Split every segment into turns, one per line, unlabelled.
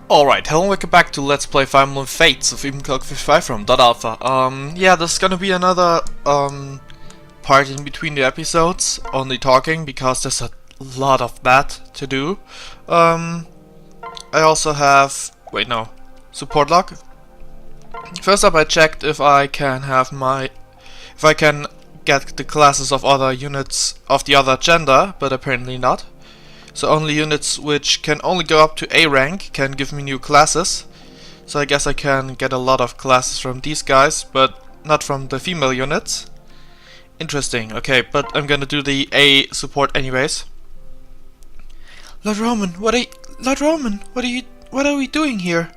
Alright, hello and welcome back to Let's Play Fire Emblem Fates of Eboncloak 55 from .alpha. Yeah, this is gonna be another, part in between the episodes, only talking, because there's a lot of that to do. I also have, support log. First up I checked if I can get the classes of other units of the other gender, but apparently not. So only units which can only go up to A rank can give me new classes. So I guess I can get a lot of classes from these guys, but not from the female units. Interesting, okay, but I'm gonna do the A support anyways. Lord Roman, what are we doing here?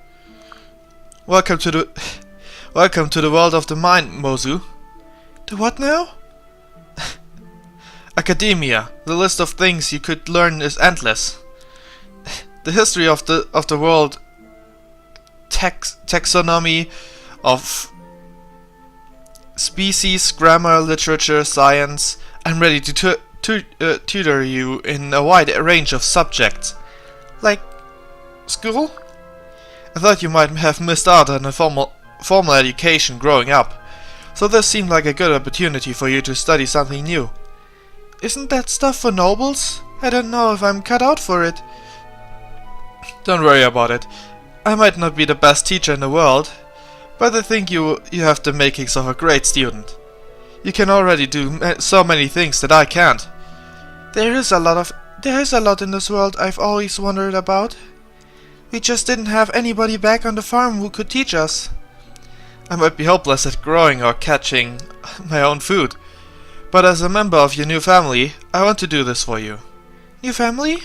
Welcome to the world of the mind, Mozu. The what now? Academia. The list of things you could learn is endless. The history of the world, taxonomy of species, grammar, literature, science. I'm ready to tutor you in a wide range of subjects. Like school? I thought you might have missed out on a formal education growing up, so this seemed like a good opportunity for you to study something new. Isn't that stuff for nobles? I don't know if I'm cut out for it. Don't worry about it. I might not be the best teacher in the world, but I think you have the makings of a great student. You can already do so many things that I can't. There is a lot in this world I've always wondered about. We just didn't have anybody back on the farm who could teach us. I might be hopeless at growing or catching my own food, but as a member of your new family, I want to do this for you. New family?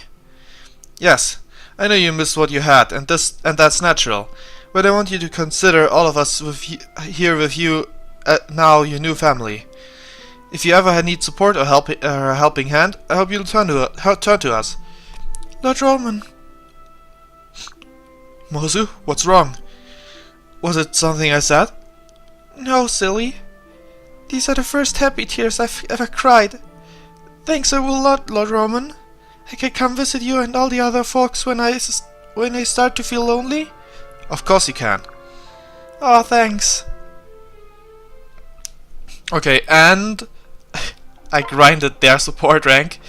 Yes, I know you missed what you had, and that's natural. But I want you to consider all of us here with you now your new family. If you ever need support or a helping hand, I hope you'll turn to us. Lord Roman. Mozu, what's wrong? Was it something I said? No, silly. These are the first happy tears I've ever cried. Thanks a lot, Lord Roman. I can come visit you and all the other folks when I start to feel lonely? Of course you can. Oh, thanks. Okay, and I grinded their support rank.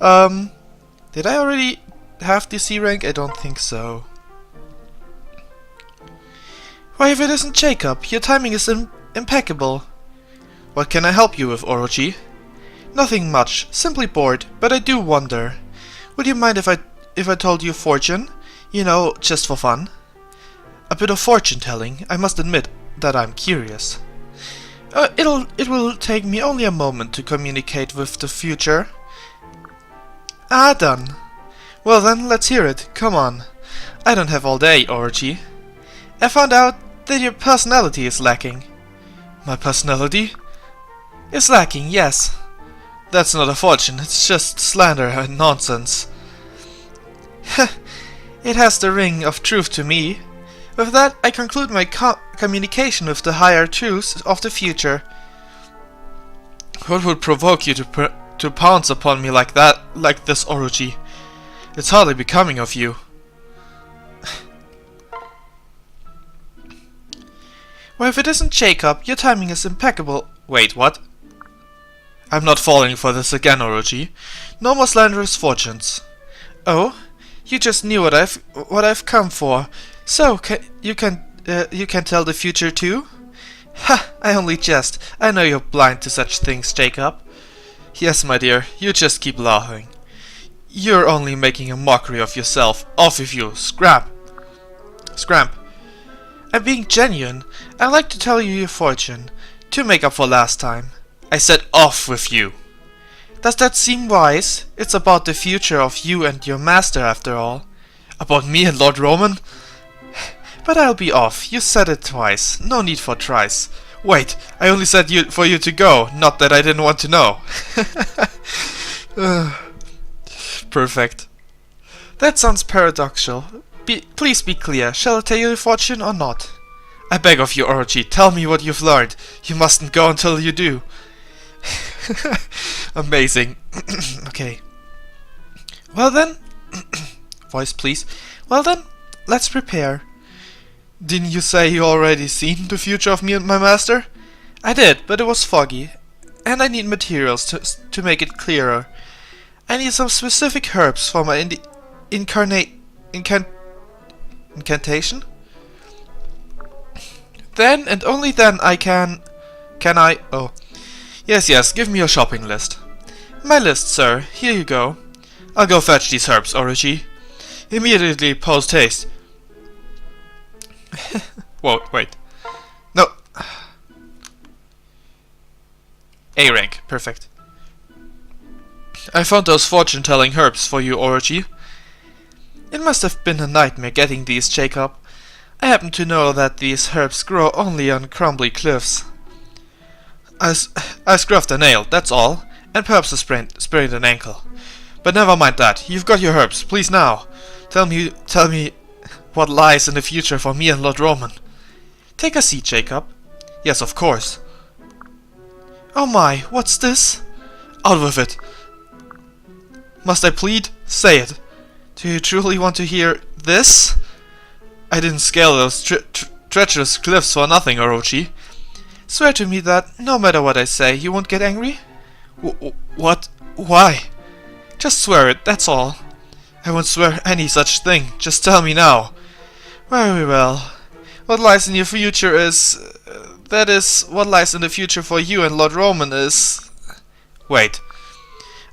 Did I already have the C rank? I don't think so. Why, if it isn't Jacob, your timing is impeccable. What can I help you with, Orochi? Nothing much, simply bored, but I do wonder. Would you mind if I told you a fortune? You know, just for fun. A bit of fortune telling. I must admit that I'm curious. It will take me only a moment to communicate with the future. Ah, done. Well then, let's hear it. Come on. I don't have all day, Orochi. I found out that your personality is lacking. My personality? Is lacking, yes. That's not a fortune, it's just slander and nonsense. It has the ring of truth to me. With that, I conclude my communication with the higher truths of the future. What would provoke you to pounce upon me like this, Orochi? It's hardly becoming of you. Well, if it isn't Jacob, your timing is impeccable. Wait, what? I'm not falling for this again, Orochi. No more slanderous fortunes. Oh, you just knew what I've come for. So you can tell the future too? Ha! I only jest. I know you're blind to such things, Jacob. Yes, my dear, you just keep laughing. You're only making a mockery of yourself. Off with you, Scramp. I'm being genuine. I'd like to tell you your fortune, to make up for last time. I said off with you. Does that seem wise? It's about the future of you and your master, after all. About me and Lord Roman? But I'll be off. You said it twice. No need for tries. Wait, I only said for you to go, not that I didn't want to know. Perfect. That sounds paradoxical. Please be clear. Shall I tell you your fortune or not? I beg of you, Orochi, tell me what you've learned. You mustn't go until you do. Amazing. Okay. Well then, voice please. Well then, let's prepare. Didn't you say you already seen the future of me and my master? I did, but it was foggy, and I need materials to make it clearer. I need some specific herbs for my incantation? Then and only then I can I? Oh. Yes, give me your shopping list. My list, sir. Here you go. I'll go fetch these herbs, Orochi. Immediately post haste. Whoa, wait. No. A rank, perfect. I found those fortune-telling herbs for you, Orochi. It must have been a nightmare getting these, Jacob. I happen to know that these herbs grow only on crumbly cliffs. I scruffed a nail, that's all, and perhaps I sprained an ankle. But never mind that. You've got your herbs. Please now, tell me what lies in the future for me and Lord Roman. Take a seat, Jacob. Yes, of course. Oh my, what's this? Out with it. Must I plead? Say it. Do you truly want to hear this? I didn't scale those treacherous cliffs for nothing, Orochi. Swear to me that, no matter what I say, you won't get angry? What? Why? Just swear it, that's all. I won't swear any such thing, just tell me now. Very well. What lies in your future is... that is, what lies in the future for you and Lord Roman is... Wait.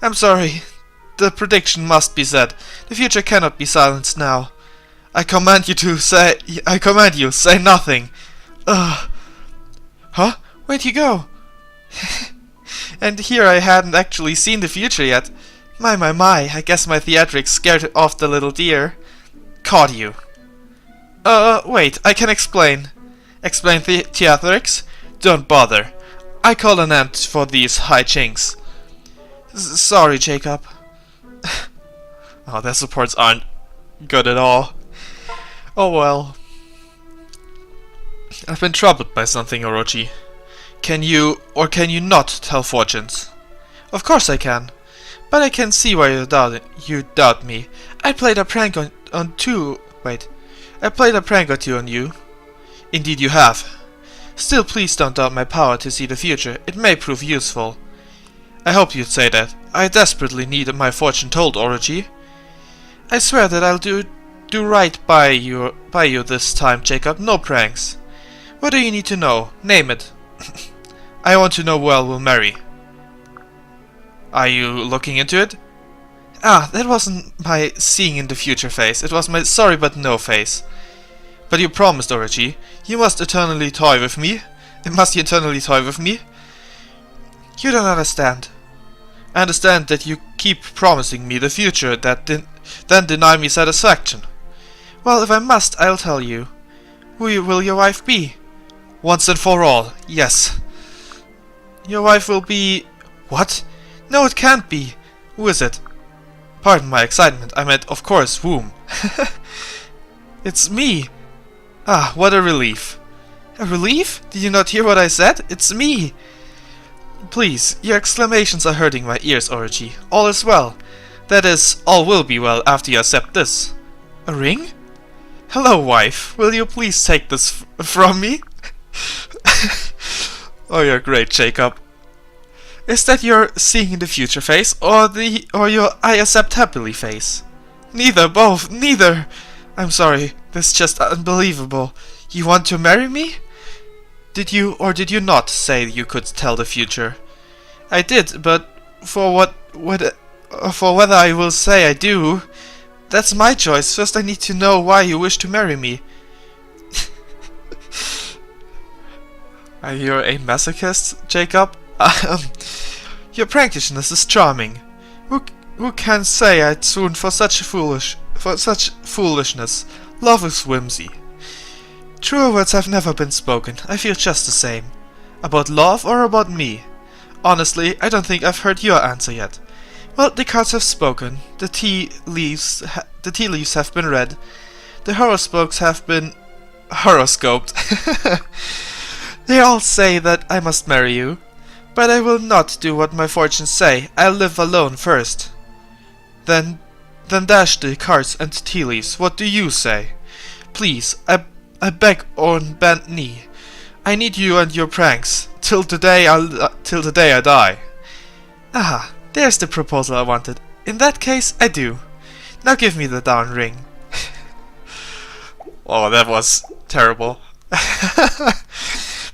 I'm sorry. The prediction must be said. The future cannot be silenced now. I command you, say nothing. Ugh. Huh? Where'd you go? And here I hadn't actually seen the future yet. My, I guess my theatrics scared off the little deer. Caught you. Wait, I can explain. Explain theatrics? Don't bother. I call an end for these hijinks. Sorry, Jacob. Oh, their supports aren't good at all. Oh well. I've been troubled by something, Orochi. Can you, or can you not, tell fortunes? Of course I can. But I can see why you doubt me. I played a prank on two... Wait. I played a prank or two on you. Indeed you have. Still, please don't doubt my power to see the future. It may prove useful. I hope you'd say that. I desperately need my fortune told, Orochi. I swear that I'll do right by you this time, Jacob. No pranks. What do you need to know? Name it. I want to know who we'll marry. Are you looking into it? Ah, that wasn't my seeing in the future face. It was my sorry but no face. But you promised, Orochi. You must eternally toy with me. Must you eternally toy with me? You don't understand. I understand that you keep promising me the future then deny me satisfaction. Well, if I must, I'll tell you. Who will your wife be? Once and for all, yes. Your wife will be... What? No, it can't be. Who is it? Pardon my excitement. I meant, of course, whom? It's me. Ah, what a relief. A relief? Did you not hear what I said? It's me. Please, your exclamations are hurting my ears, Orochi. All is well. That is, all will be well after you accept this. A ring? Hello, wife. Will you please take this from me? Oh, you're great, Jacob. Is that your seeing in the future face, or your I accept happily face? Neither, both, neither. I'm sorry, this is just unbelievable. You want to marry me? Did you or did you not say you could tell the future? I did, but for whether I will say I do, that's my choice. First I need to know why you wish to marry me. Are you a masochist, Jacob? Your prankishness is charming. Who can say I'd swoon for such foolishness? Love is whimsy. Truer words have never been spoken. I feel just the same. About love or about me? Honestly, I don't think I've heard your answer yet. Well, the cards have spoken. The tea leaves have been read. The horoscopes have been horoscoped. They all say that I must marry you. But I will not do what my fortunes say. I'll live alone first. Then dash the cards and tea leaves. What do you say? please, I beg on bent knee. I need you and your pranks till the day I die. Ah, there's the proposal I wanted. In that case, I do. Now give me the darn ring. Oh, that was terrible.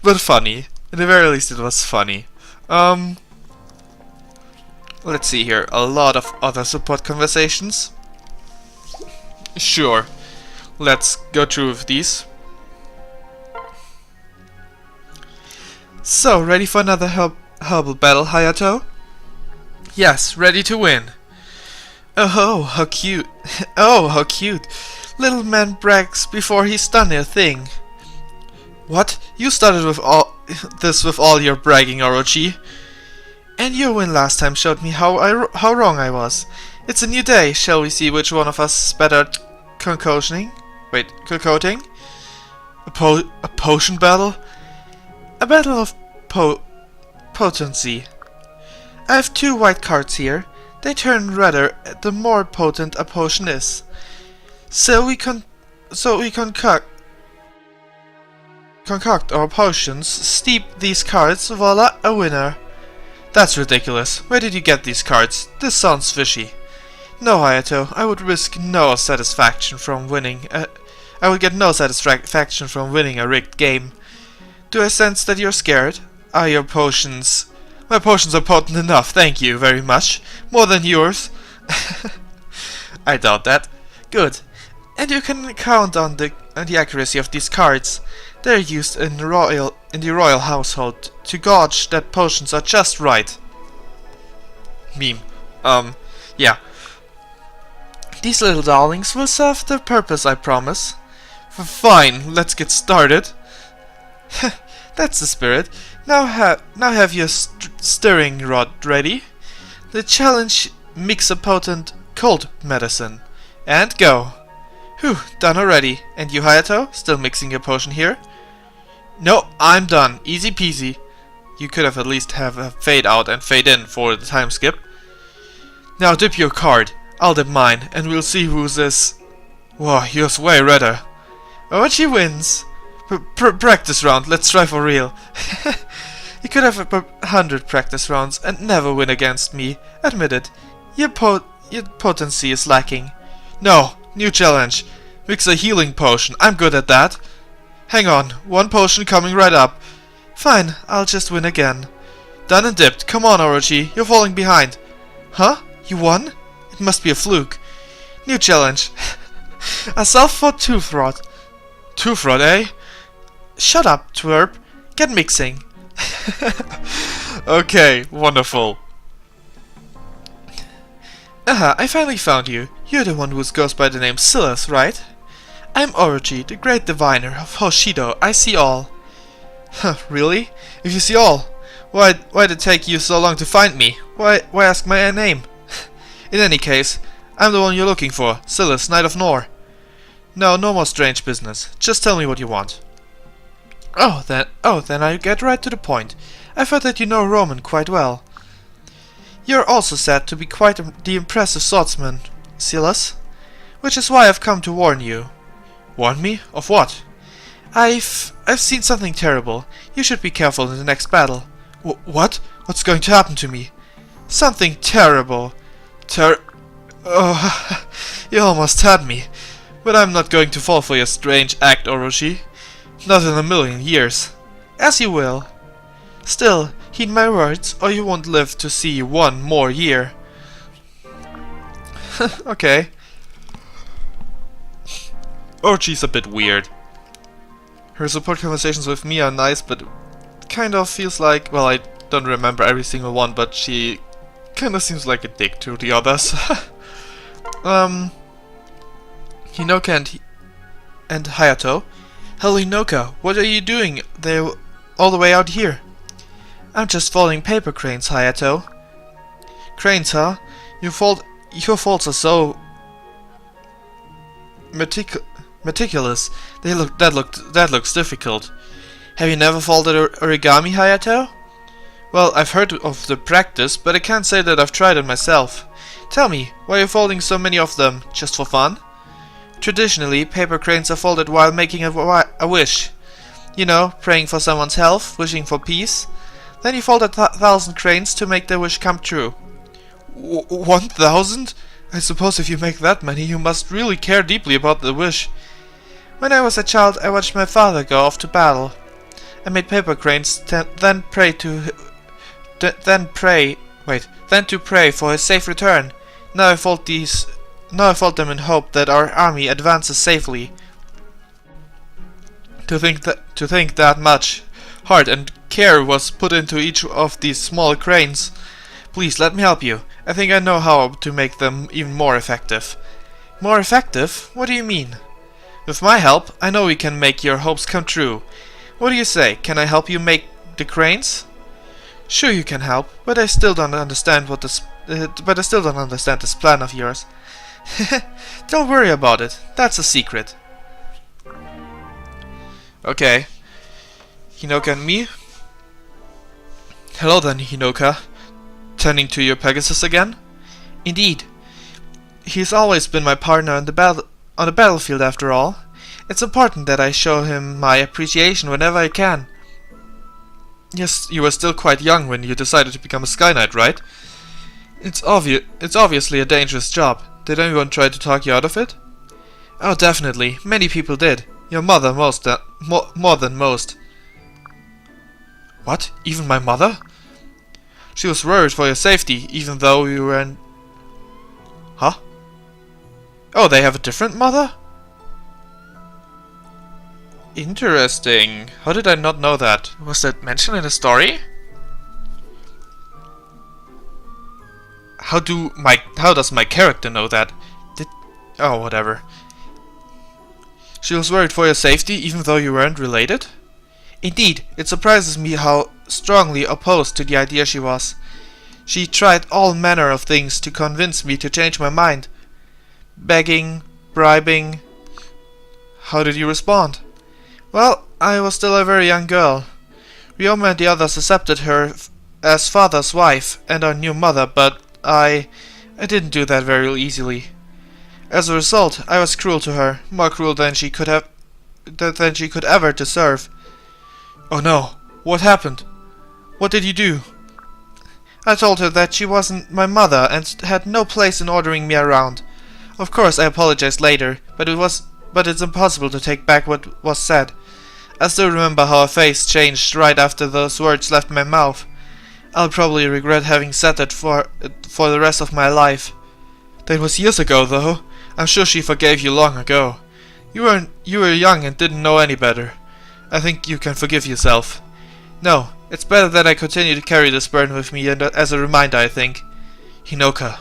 But funny. At the very least, it was funny. Let's see here. A lot of other support conversations. Sure. Let's go through with these. So, ready for another herbal battle, Hayato? Yes, ready to win. Oh, how cute. Oh, how cute. Little man brags before he's done a thing. What? You started with all your bragging, Orochi. And your win last time showed me how wrong I was. It's a new day. Shall we see which one of us is better at concocting? A potion battle? A battle of potency. I have 2 white cards here. They turn redder the more potent a potion is. So we concoct our potions, steep these cards, voila, a winner. That's ridiculous. Where did you get these cards? This sounds fishy. No, Hayato, I would risk no satisfaction from winning. I would get no satisfaction from winning a rigged game. Do I sense that you're scared? Are your potions? My potions are potent enough, thank you very much. More than yours. I doubt that. Good. And you can count on the accuracy of these cards. They're used in the royal household to gauge that potions are just right. Meme. Yeah. These little darlings will serve their purpose, I promise. Fine, let's get started. That's the spirit. Now have your stirring rod ready. The challenge: mix a potent cold medicine. And go. Whew, done already. And you, Hayato? Still mixing your potion here? No, I'm done. Easy peasy. You could have at least have a fade out and fade in for the time skip. Now dip your card. I'll dip mine, and we'll see who's this. Whoa, yours way redder. Orochi wins. Practice round. Let's try for real. You could have 100 practice rounds and never win against me. Admit it. Your potency is lacking. No, new challenge. Mix a healing potion. I'm good at that. Hang on, 1 potion coming right up. Fine, I'll just win again. Done and dipped. Come on, Orochi. You're falling behind. Huh? You won? It must be a fluke. New challenge. A self-fought tooth rod. Tooth rod, eh? Shut up, twerp. Get mixing. Okay, wonderful. Aha, I finally found you. You're the one who goes by the name Silas, right? I'm Orochi, the great diviner of Hoshido. I see all. Huh, really? If you see all, why'd it take you so long to find me? Why ask my name? In any case, I'm the one you're looking for, Silas, Knight of Nor. No more strange business. Just tell me what you want. Oh, then I'll get right to the point. I've heard that you know Roman quite well. You're also said to be quite the impressive swordsman, Silas, which is why I've come to warn you. Warn me? Of what? I've seen something terrible. You should be careful in the next battle. What? What's going to happen to me? Something terrible. Oh, you almost had me. But I'm not going to fall for your strange act, Orochi. Not in a million years. As you will. Still, heed my words, or you won't live to see 1 more year. Okay. Orochi's a bit weird. Her support conversations with me are nice, but it kind of feels like... Well, I don't remember every single one, but she kind of seems like a dick to the others. Hinoka and Hayato. Hello, Hinoka. What are you doing there all the way out here? I'm just folding paper cranes, Hayato. Cranes, huh? Your folds are so meticulous. That looks difficult. Have you never folded origami, Hayato? Well, I've heard of the practice, but I can't say that I've tried it myself. Tell me, why are you folding so many of them? Just for fun? Traditionally, paper cranes are folded while making a wish. You know, praying for someone's health, wishing for peace. Then you fold 1,000 cranes to make the wish come true. 1,000? I suppose if you make that many, you must really care deeply about the wish. When I was a child, I watched my father go off to battle. I made paper cranes, then to pray for his safe return. Now I fold them in hope that our army advances safely. To think that much heart and care was put into each of these small cranes. Please let me help you. I think I know how to make them even more effective. More effective? What do you mean? With my help, I know we can make your hopes come true. What do you say? Can I help you make the cranes? Sure, you can help, but I still don't understand this plan of yours. Don't worry about it. That's a secret. Okay. Hinoka and me. Hello then, Hinoka. Turning to your Pegasus again? Indeed. He's always been my partner on the battlefield after all. It's important that I show him my appreciation whenever I can. Yes, you were still quite young when you decided to become a Sky Knight, right? It's obviously a dangerous job. Did anyone try to talk you out of it? Oh, definitely. Many people did. Your mother more than most. What? Even my mother? She was worried for your safety, even though you were in... Huh? Oh, they have a different mother? Interesting. How did I not know that? Was that mentioned in the story? How does my character know that? Oh, whatever. She was worried for your safety, even though you weren't related? Indeed, it surprises me how strongly opposed to the idea she was. She tried all manner of things to convince me to change my mind. Begging, bribing. How did you respond? Well, I was still a very young girl. Ryoma and the others accepted her as father's wife and our new mother, but I didn't do that very easily. As a result, I was cruel to her, more cruel than she could ever deserve. Oh no, what happened? What did you do? I told her that she wasn't my mother and had no place in ordering me around. Of course, I apologized later, but it's impossible to take back what was said. I still remember how her face changed right after those words left my mouth. I'll probably regret having said that for the rest of my life. That was years ago, though. I'm sure she forgave you long ago. You were young and didn't know any better. I think you can forgive yourself. No, it's better that I continue to carry this burden with me and as a reminder, I think. Hinoka.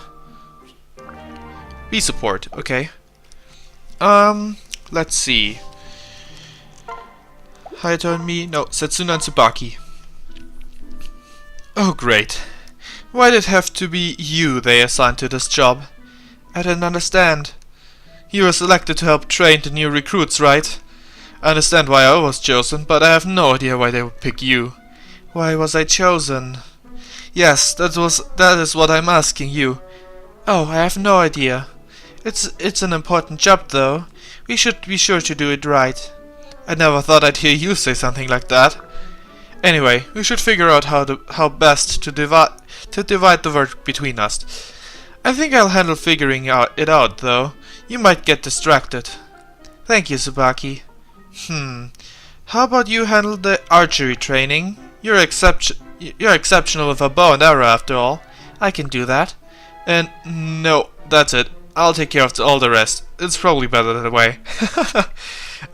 Be support, okay. Let's see. Hayato and me, no, Setsuna and Tsubaki. Oh great. Why did it have to be you they assigned to this job? I didn't understand. You were selected to help train the new recruits, right? I understand why I was chosen, but I have no idea why they would pick you. Why was I chosen? Yes, that is what I'm asking you. Oh, I have no idea. It's an important job, though. We should be sure to do it right. I never thought I'd hear you say something like that. Anyway, we should figure out how best to divide the work between us. I think I'll handle figuring it out, though. You might get distracted. Thank you, Tsubaki. How about you handle the archery training? You're exceptional with a bow and arrow, after all. I can do that. And no, that's it. I'll take care of all the rest. It's probably better that way.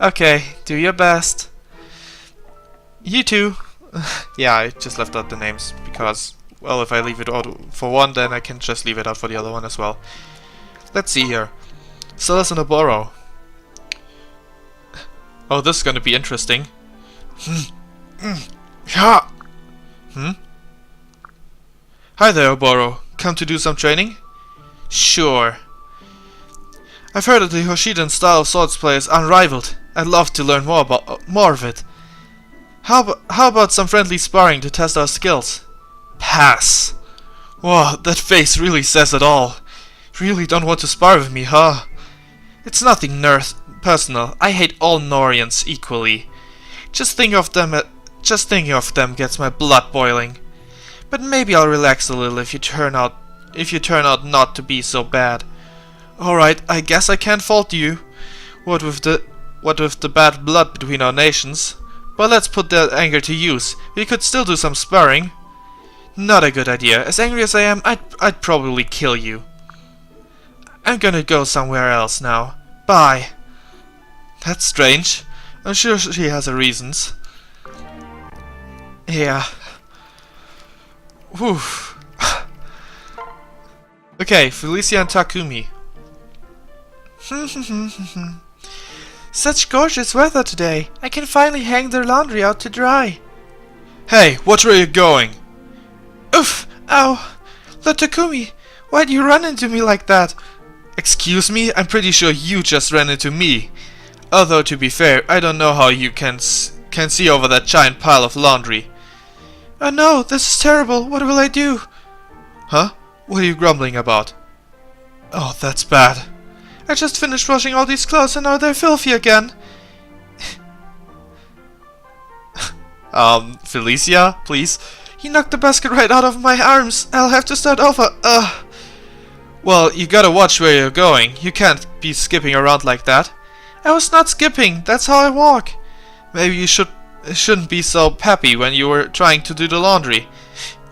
Okay, do your best. You too. Yeah, I just left out the names because, well, if I leave it out for one, then I can just leave it out for the other one as well. Let's see here. Silas and Oboro. Oh, this is gonna be interesting. Hi there, Oboro. Come to do some training? Sure. I've heard that the Hoshidan style of swordsplay is unrivaled. I'd love to learn more of it. How about some friendly sparring to test our skills? Pass. Whoa, that face really says it all. Really don't want to spar with me, huh? It's nothing personal. I hate all Norians equally. Just thinking of them gets my blood boiling. But maybe I'll relax a little if you turn out not to be so bad. Alright, I guess I can't fault you. What with the bad blood between our nations. But let's put that anger to use. We could still do some sparring. Not a good idea. As angry as I am, I'd probably kill you. I'm gonna go somewhere else now. Bye. That's strange. I'm sure she has her reasons. Yeah. Whew. Okay, Felicia and Takumi. Such gorgeous weather today. I can finally hang their laundry out to dry. Hey, watch where you're going. Oof! Ow! Lord Takumi, why'd you run into me like that? Excuse me? I'm pretty sure you just ran into me. Although, to be fair, I don't know how you can see over that giant pile of laundry. Oh no, this is terrible. What will I do? Huh? What are you grumbling about? Oh, that's bad. I just finished washing all these clothes and now they're filthy again. Felicia, please. You knocked the basket right out of my arms. I'll have to start over. Well, you gotta watch where you're going. You can't be skipping around like that. I was not skipping. That's how I walk. Maybe you shouldn't be so peppy when you were trying to do the laundry.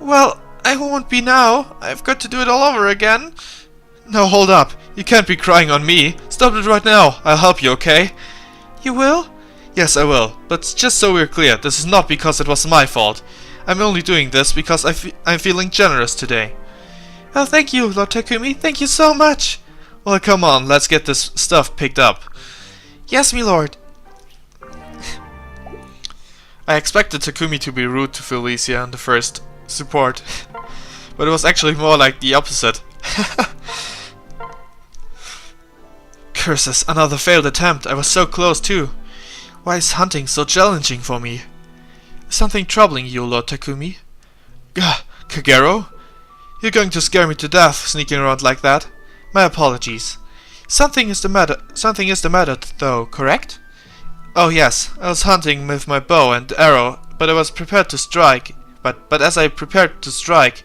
Well, I won't be now. I've got to do it all over again. No, hold up. You can't be crying on me. Stop it right now. I'll help you, okay? You will? Yes, I will. But just so we're clear, this is not because it was my fault. I'm only doing this because I'm feeling generous today. Oh, thank you, Lord Takumi. Thank you so much. Well, come on. Let's get this stuff picked up. Yes, my lord. I expected Takumi to be rude to Felicia in the first support, but it was actually more like the opposite. Curses, another failed attempt. I was so close too. Why is hunting so challenging for me? Is something troubling you, Lord Takumi? Gah, Kagero? You're going to scare me to death, sneaking around like that. My apologies. Something is the matter though, correct? Oh yes, I was hunting with my bow and arrow, but I was prepared to strike. But as I prepared to strike,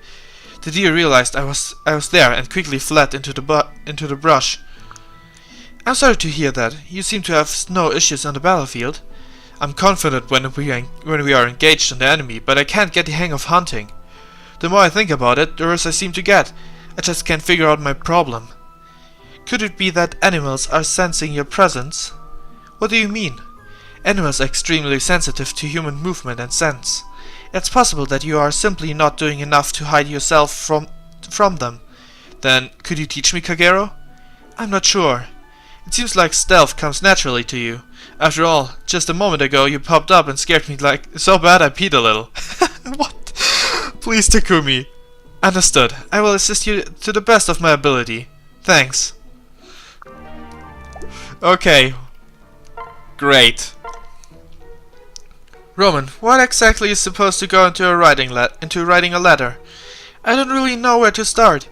the deer realized I was there and quickly fled into the brush. I'm sorry to hear that. You seem to have no issues on the battlefield. I'm confident when we are engaged on the enemy, but I can't get the hang of hunting. The more I think about it, the worse I seem to get. I just can't figure out my problem. Could it be that animals are sensing your presence? What do you mean? Animals are extremely sensitive to human movement and sense. It's possible that you are simply not doing enough to hide yourself from them. Then, could you teach me, Kagero? I'm not sure. It seems like stealth comes naturally to you. After all, just a moment ago you popped up and scared me like so bad I peed a little. What? Please, Takumi. Understood. I will assist you to the best of my ability. Thanks. Okay. Great. Roman, what exactly is supposed to go into writing a letter? I don't really know where to start.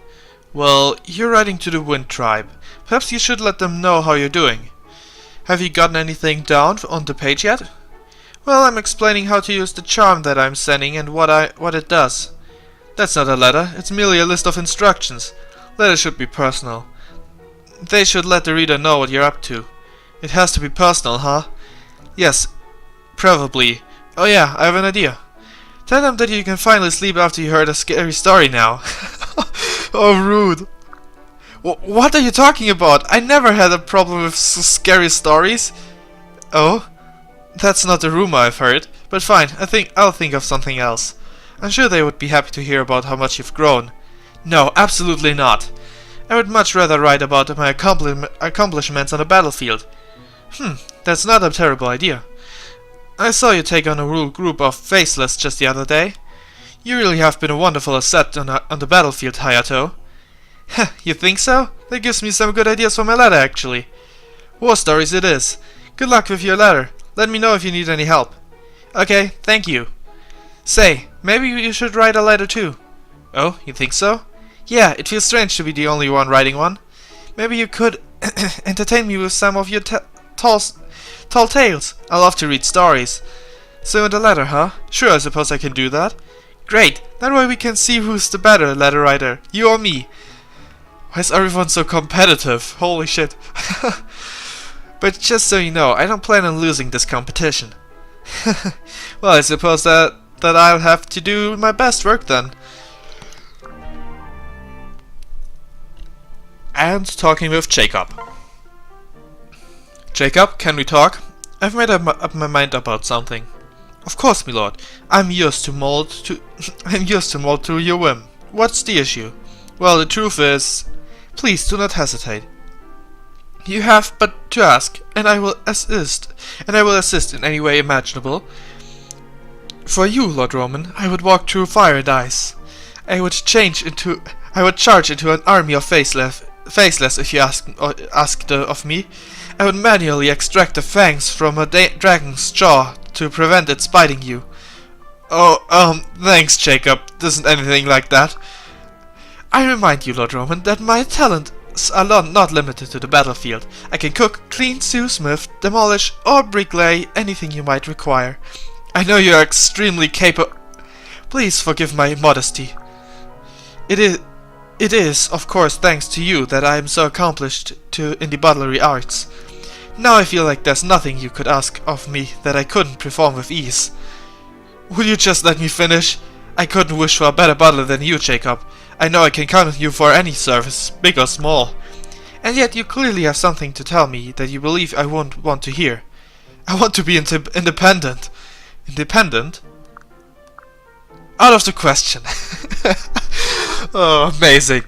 Well, you're writing to the Wind Tribe. Perhaps you should let them know how you're doing. Have you gotten anything down on the page yet? Well, I'm explaining how to use the charm that I'm sending and what it does. That's not a letter, it's merely a list of instructions. Letters should be personal. They should let the reader know what you're up to. It has to be personal, huh? Yes, probably. Oh yeah, I have an idea. Tell them that you can finally sleep after you heard a scary story now. Oh, rude. What are you talking about? I never had a problem with scary stories. Oh? That's not the rumor I've heard. But fine, I'll think of something else. I'm sure they would be happy to hear about how much you've grown. No, absolutely not. I would much rather write about my accomplishments on the battlefield. That's not a terrible idea. I saw you take on a whole group of faceless just the other day. You really have been a wonderful asset on the battlefield, Hayato. You think so? That gives me some good ideas for my letter, actually. War stories it is. Good luck with your letter. Let me know if you need any help. Okay, thank you. Say, maybe you should write a letter too. Oh, you think so? Yeah, it feels strange to be the only one writing one. Maybe you could entertain me with some of your tall tales. I love to read stories. So in the letter, huh? Sure, I suppose I can do that. Great, that way we can see who's the better letter writer, you or me. Why is everyone so competitive? Holy shit. But just so you know, I don't plan on losing this competition. Well, I suppose that I'll have to do my best work then. And talking with Jacob. Jacob, can we talk? I've made up my mind about something. Of course, my lord. I'm yours to mold to your whim. What's the issue? Well, the truth is, please do not hesitate. You have but to ask, and I will assist. In any way imaginable. For you, Lord Roman, I would walk through fire and ice. I would charge into an army of faceless if you asked of me. I would manually extract the fangs from a dragon's jaw to prevent it biting you. Oh, thanks, Jacob. Isn't anything like that. I remind you, Lord Roman, that my talents are not limited to the battlefield. I can cook, clean, sew, smith, demolish, or bricklay anything you might require. I know you are extremely capable. Please forgive my modesty. It is, of course, thanks to you that I am so accomplished in the butlery arts. Now I feel like there's nothing you could ask of me that I couldn't perform with ease. Will you just let me finish? I couldn't wish for a better butler than you, Jacob. I know I can count on you for any service, big or small. And yet you clearly have something to tell me that you believe I won't want to hear. I want to be independent. Independent? Out of the question. Oh, amazing.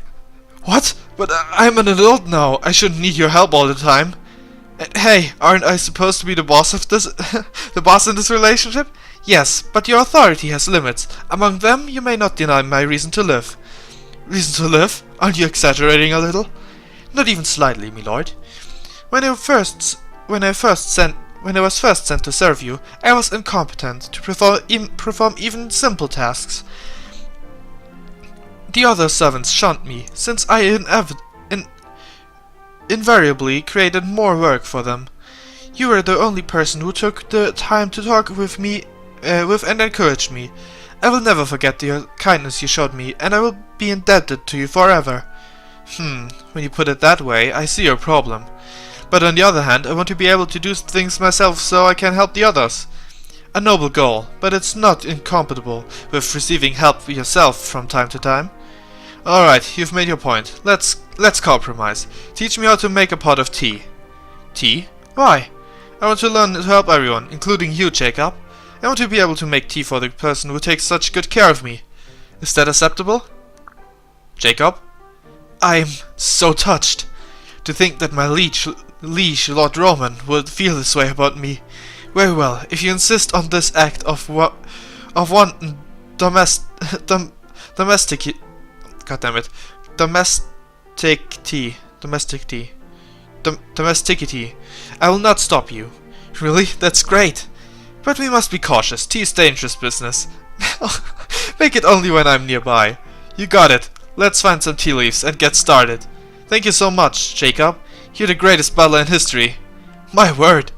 What? But I'm an adult now. I shouldn't need your help all the time. Hey, aren't I supposed to be the boss of this the boss in this relationship? Yes, but your authority has limits. Among them, you may not deny my reason to live. Reason to live? Aren't you exaggerating a little? Not even slightly, my lord. When I was first sent to serve you, I was incompetent to perform even simple tasks. The other servants shunned me, since I invariably created more work for them. You were the only person who took the time to talk with me and encouraged me. I will never forget the kindness you showed me, and I will be indebted to you forever. When you put it that way, I see your problem. But on the other hand, I want to be able to do things myself so I can help the others. A noble goal, but it's not incompatible with receiving help yourself from time to time. Alright, you've made your point. Let's compromise. Teach me how to make a pot of tea. Tea? Why? I want to learn to help everyone, including you, Jacob. I want to be able to make tea for the person who takes such good care of me. Is that acceptable? Jacob? I'm so touched. To think that my liege Lord Roman would feel this way about me. Very well, if you insist on this act of wanton domesticity, I will not stop you. Really? That's great. But we must be cautious. Tea is dangerous business. Make it only when I'm nearby. You got it. Let's find some tea leaves and get started. Thank you so much, Jacob. You're the greatest butler in history. My word.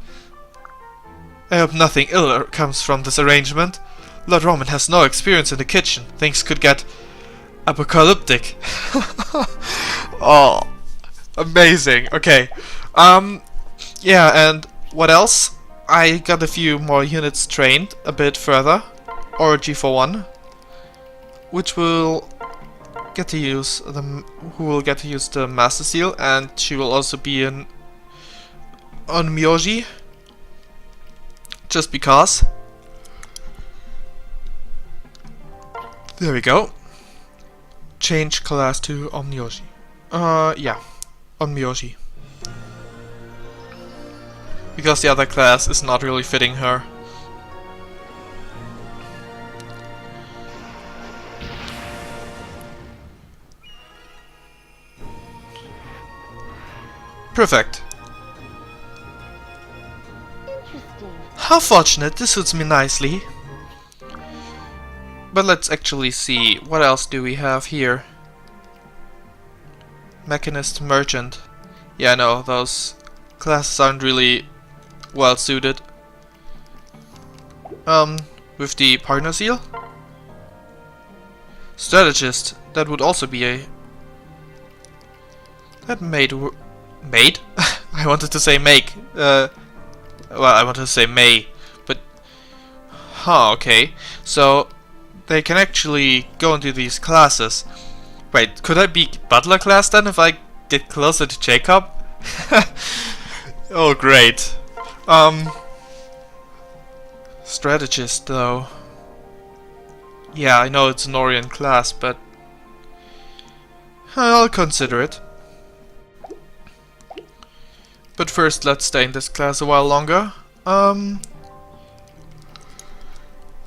I hope nothing ill comes from this arrangement. Lord Roman has no experience in the kitchen. Things could get apocalyptic. Oh, amazing. Okay. Yeah, and what else? I got a few more units trained a bit further. Orgy for one, which will get to use the Master Seal, and she will also be on Myoji. Just because. There we go. Change class to Omnyoji. Yeah, Onmyoji. Because the other class is not really fitting her. Perfect.
Interesting.
How fortunate, this suits me nicely. But let's actually see, what else do we have here? Mechanist Merchant. Yeah, no, those classes aren't really well suited. With the partner seal? Strategist, that would also be a... That made... Made? I wanted to say make. Well, I wanted to say may, but... Huh, okay. So, they can actually go into these classes. Wait, could I be butler class then if I get closer to Jacob? Oh, great. Strategist, though. Yeah, I know it's an Orient class, but... I'll consider it. But first, let's stay in this class a while longer.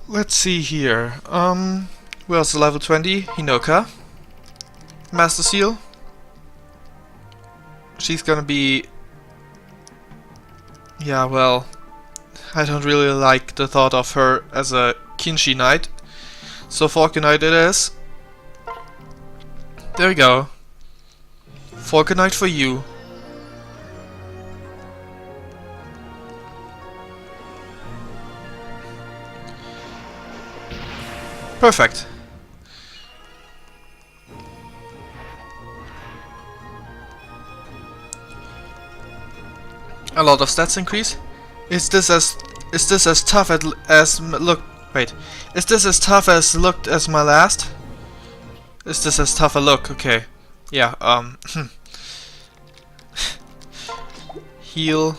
Let's see here. Who else? Level 20? Hinoka. Master Seal. She's gonna be... Yeah, well... I don't really like the thought of her as a Kinshi Knight. So Falconite it is. There we go. Falconite for you. Perfect. A lot of stats increase. Is this as tough as look? Wait. Is this as tough as looked as my last? Is this as tough a look? Okay. Yeah. Heal.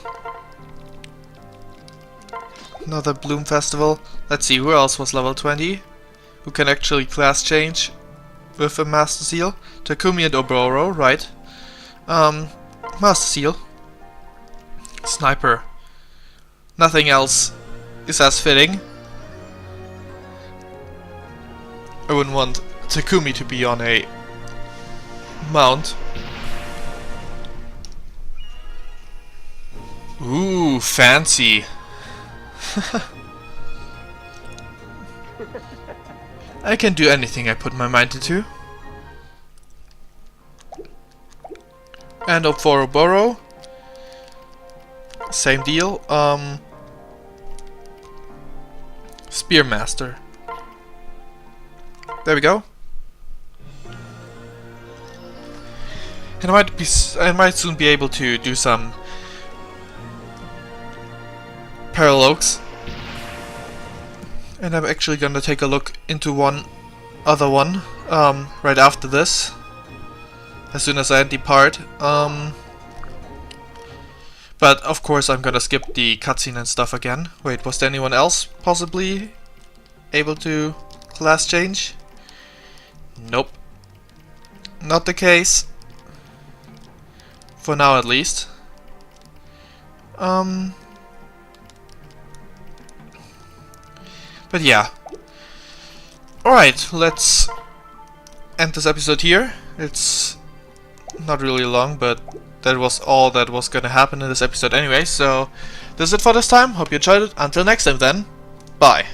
Another Bloom Festival. Let's see, who else was level 20? Who can actually class change with a Master Seal? Takumi and Oboro, right. Master Seal. Sniper. Nothing else is as fitting. I wouldn't want Takumi to be on a mount. Ooh, fancy. I can do anything I put my mind into. And up for Oboro. Same deal. Spearmaster. There we go. And I might soon be able to do some paralogs. And I'm actually gonna take a look into one other one right after this, as soon as I depart. But of course I'm gonna skip the cutscene and stuff again. Wait, was there anyone else possibly able to class change? Nope. Not the case. For now at least. But yeah. Alright, let's end this episode here. It's not really long, but that was all that was gonna happen in this episode anyway, so that's it for this time. Hope you enjoyed it. Until next time then, bye.